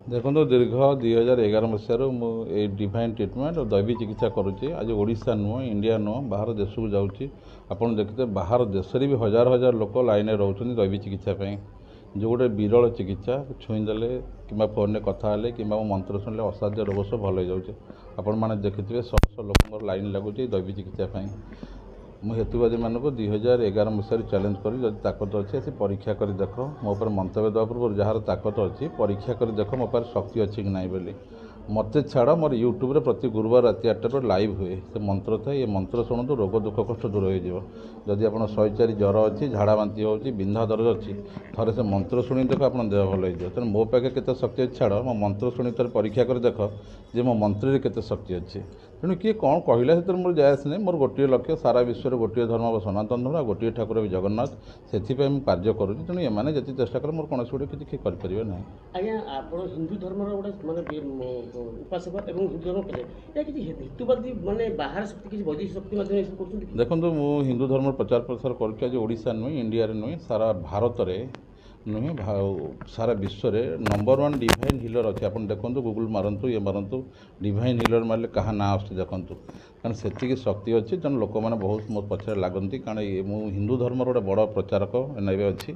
देखो दीर्घ 2011 मसीह मुझे डिवाइन ट्रिटमेंट और दैवी चिकित्सा करुँचे। आज ओडिशा नुह इंडिया नुह बाहर देश को जाऊँगी। आपड़ देखते बाहर देश भी हजार हजार लोक लाइन रोच दैवी चिकित्सा जो गोटे विरल चिकित्सा छुईदे कि फोन में कथा कि मंत्र शुणिले असाध्य रोग सब भल हो जाए। आपण मैंने देखिए शह शह लोक लाइन लगुच दैवी चिकित्सा मुझे हेतुवादी मानक 2011 मसीह चैलेंज करी जब ताकत अच्छी आसी परीक्षा कर देख मो पर मंतव्य देवा पूर्व जार ताकत अच्छी परीक्षा कर देख मो पर शक्ति अच्छी कि नहीं बोली मत छाड़ मोर यूट्यूब रे प्रति गुरुवार राति 8 पर लाइव हुए से मंत्र था ये मंत्र शुणु रोग दुख कष्ट दूर हो जदि आप 104 ज्वर अच्छी झाड़ा बांति हो बिंधा दर्द अच्छी थे से मंत्र शुणी देख आप देह भल हो तेणु मो पाखे केते शक्ति अच्छी छाड़ मो मंत्र शुणी थे परीक्षा कर देख जे मो मंत्र केते शक्ति अच्छी तेणु किए कौन कहला से मोर जायस नहीं मोर गोटे लक्ष्य सारा विश्व में गोटे धर्म सनातन धर्म गोटे ठाकुर भी जगन्नाथ से कार्य करुँच तेणु एम जी चेष्टा करें मोर कौन गोटे किसी करें ना। आज्ञा आप हिंदू धर्म गोटे मानने उपासक और हिंदू धर्म किसी हेतुवादी मानने बाहर शक्ति किसी वैदेशिक शक्ति देखो मु हिंदू धर्म प्रचार प्रसार करा नुहे इंडिया नुहे सारा भारत में नुहे सारा विश्व में नंबर 1 डिवाइन हिलर अच्छे। आप देखो गूगल मारतु ये मारतु डिवाइन हिलर मारे क्या ना आस देखूँ कारण से शक्ति अच्छी तेणु लोक मैंने बहुत मो पछे लगती कारण ये मु हिंदू धर्म गोटे बड़ प्रचारक एनआईबी अच्छी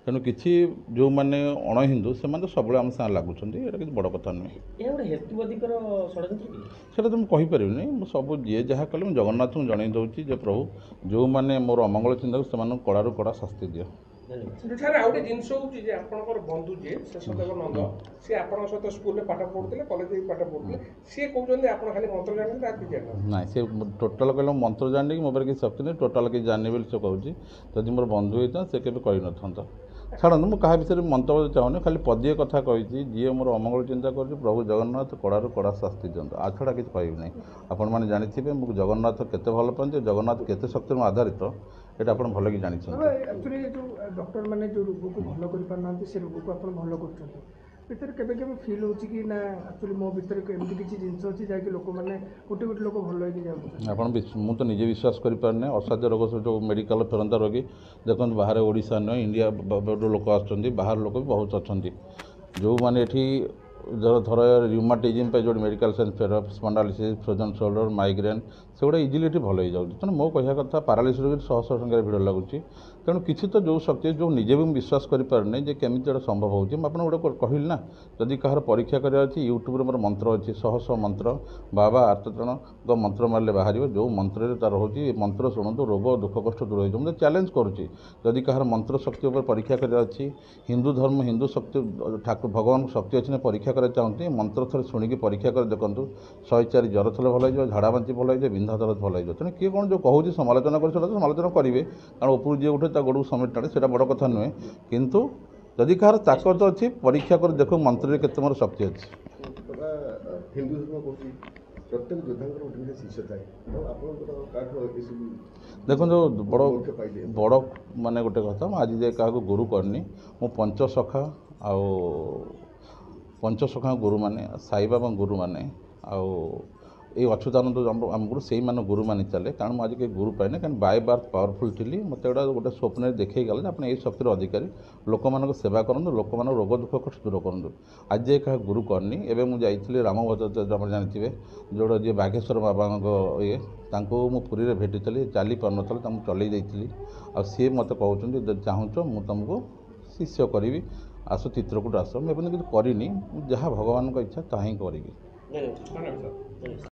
तेणु किसी जो मैंने अण हिंदू से सब आम साथ लगुच किसी बड़ कथा नुहे तो मुझे कहीपरि सब जी जहाँ कले जगन्नाथ को जन दूसरी प्रभु जो मैंने मोर अमंगल चिंता से कड़ारू कड़ा शास्ति दियो। सर आउटे जिनस होची आपनकर बंधु जे शेषदेव नंद से आपन सहित स्कूल में पाठ पढ़ुते कॉलेज में पाठ पढ़ुते सी कहते आप खाली मंत्र जानते आप किसी जानते ना सी टोटाल कहले मंत्र जान कि मोबाइल किसी शक्ति नहीं टोटाल किसी जानी बोली से कहूँ जदि मोर बंधु होता से केवे कही न छाड़ू मुझे क्या विषय मंतव्य चाहूनी खाली पदीय कथा कही जी मोर अमंगल चिंता कर प्रभु जगन्नाथ कड़ारू कड़ा शास्ति दिंतु आ छड़ा किसी कहबी ना आपण मैंने जानी मुझे जगन्नाथ केते भल पाते जगन्नाथ केते शक्ति आधारित ये आप भल कि जानी एक्चुअली जो डॉक्टर मैंने जो रोग को भल कर से रोग को आप भल कर केवे केवे फील हो कि ना एक्चुअली मो भीतर एमती किसी जिनस अच्छी जहाँकि लोक मैंने गोटे गोटे लोक भल हो तो निजे विश्वास करें असाध्य रोग सब जो मेडिकल फेरंता रोगी देखो बाहर ओडिशा नुह इंडिया लोक आसर लोक भी बहुत अच्छा जो मैंने धर र्यूमाटिज्म पे जो मेडिकल साइंस फेरअप स्पंडालिसिस फ्रोजन शोल्डर माइग्रेन से गुड़ा इजिली भल हो जाए तेणु मो कह कथा पारालिसिस रोगी शह शह संख्यार भिड़ लगुच तेणु किसी तो जो शक्ति जो निजे भी विश्वास करें जे केमी संभव हो गोटे कहली ना जदि कहार परीक्षा करार यूट्यूब मोर मंत्र अच्छी शह शह मंत्र बाबा आर्तजन मंत्र मारे बाहर जो मंत्र तार हो मंत्र शुणु रोग दुख कष्ट दूर हो मुझे चैलेंज करुँची जदि कहार मंत्र शक्ति परीक्षा करार हिंदू धर्म हिंदू शक्ति ठाकुर भगवान शक्ति अच्छी परीक्षा करा चाहती मंत्र थे शुणिकी परीक्षा कर देखूँ 104 ज्वर थे भल हो झाड़ा बांति भल हो बिंधा दर्द भल हो तेणु किए कौन जो कहूँ समालोचना कर समालोचना करेंगे कारण उपरू जी उठे गोड़ समेट टाणे से बड़ कथा नुहे किंतु जदि कहार ताकत अच्छी परीक्षा कर देखो मंत्र के मोर शक्ति अच्छी। हिंदू धर्म कहूँ प्रत्येक योद्धा शिष्य थाए देखो जो बड़ बड़ माने गोटे कथा आज जाए क्या गुरु करनी मो पंचसखा पंचसखा गुरु माने साई बाबा गुरु माने ये अच्युतानंद आमको से गुरु मानि चले कारण मुझे आज गुरु पाइना कारण बाय बार्थ पावरफुल थी मत गोटे स्वप्न देखे गला आप शक्तिर अधिकारी लोक मान सेवा करूँ लोक मान रोग दुख कष्ट दूर करूँ आज जाए क्या गुरु करनी एवं मुझे जाइली राम भद्र आप जानते जोड़ा जी बागेश्वर बाबा ये पुरी में भेटी चली पार ना चल जाइली आ सी मत कहते चाहूँ मुझे तुमको शिष्य करी आस चित्रकूट आस मुझे किसी करनी जहाँ भगवान इच्छा ता ही करी।